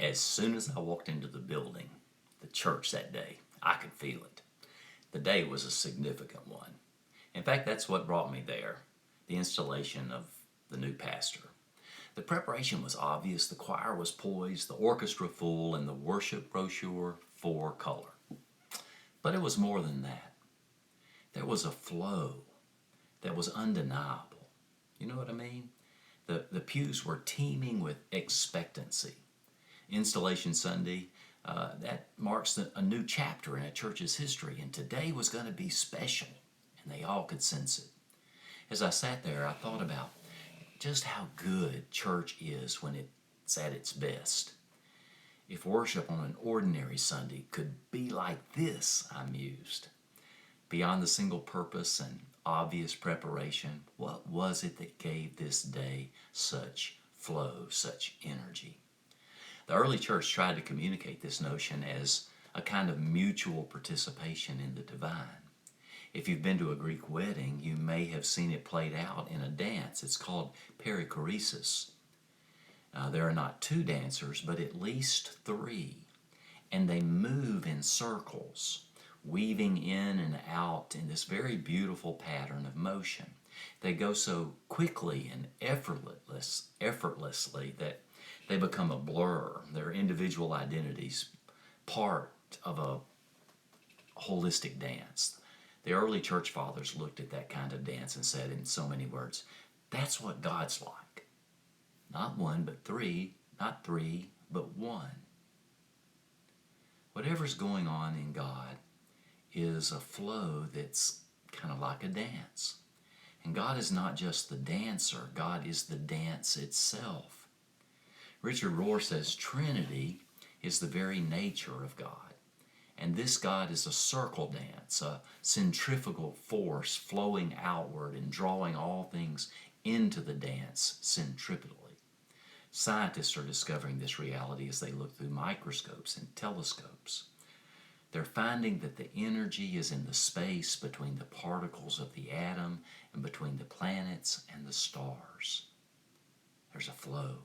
As soon as I walked into the building, the church that day, I could feel it. The day was a significant one. In fact, that's what brought me there, the installation of the new pastor. The preparation was obvious, the choir was poised, the orchestra full, and the worship brochure for color. But it was more than that. There was a flow that was undeniable. You know what I mean? The pews were teeming with expectancy. Installation Sunday, that marks a new chapter in a church's history, and today was going to be special, and they all could sense it. As I sat there, I thought about just how good church is when it's at its best. If worship on an ordinary Sunday could be like this, I mused. Beyond the single purpose and obvious preparation, what was it that gave this day such flow, such energy? The early church tried to communicate this notion as a kind of mutual participation in the divine. If you've been to a Greek wedding, you may have seen it played out in a dance. It's called perichoresis. There are not two dancers, but at least three, and they move in circles, weaving in and out in this very beautiful pattern of motion. They go so quickly and effortlessly that they become a blur. Their individual identities, part of a holistic dance. The early church fathers looked at that kind of dance and said in so many words, that's what God's like. Not one, but three, not three, but one. Whatever's going on in God is a flow that's kind of like a dance. And God is not just the dancer, God is the dance itself. Richard Rohr says Trinity is the very nature of God. And this God is a circle dance, a centrifugal force flowing outward and drawing all things into the dance centripetally. Scientists are discovering this reality as they look through microscopes and telescopes. They're finding that the energy is in the space between the particles of the atom and between the planets and the stars. There's a flow.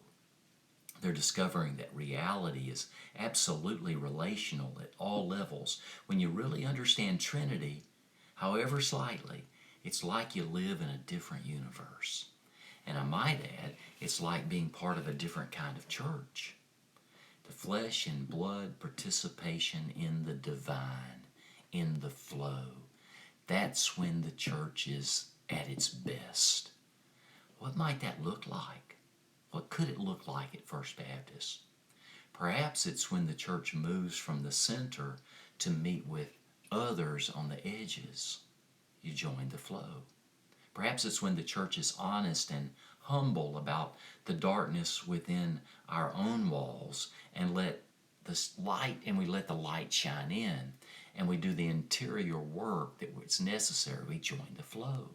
They're discovering that reality is absolutely relational at all levels. When you really understand Trinity, however slightly, it's like you live in a different universe. And I might add, it's like being part of a different kind of church. The flesh and blood participation in the divine, in the flow. That's when the church is at its best. What might that look like? What could it look like at First Baptist? Perhaps it's when the church moves from the center to meet with others on the edges. You join the flow. Perhaps it's when the church is honest and humble about the darkness within our own walls and we let the light shine in, and we do the interior work that's necessary. We join the flow.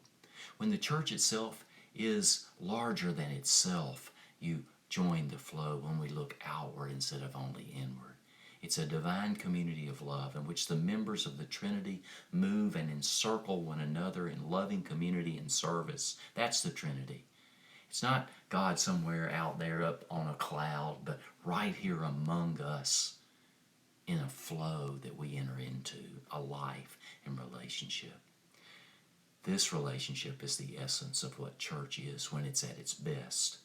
When the church itself is larger than itself, you join the flow when we look outward instead of only inward. It's a divine community of love in which the members of the Trinity move and encircle one another in loving community and service. That's the Trinity. It's not God somewhere out there up on a cloud, but right here among us in a flow that we enter into, a life and relationship. This relationship is the essence of what church is when it's at its best.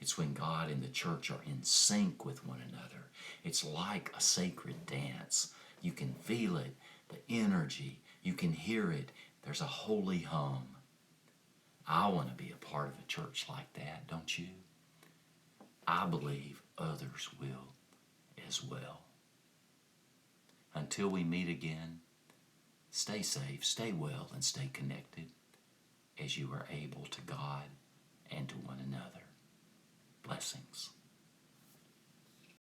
It's when God and the church are in sync with one another. It's like a sacred dance. You can feel it, the energy. You can hear it. There's a holy hum. I want to be a part of a church like that, don't you? I believe others will as well. Until we meet again, stay safe, stay well, and stay connected as you are able to God and to one another. Blessings.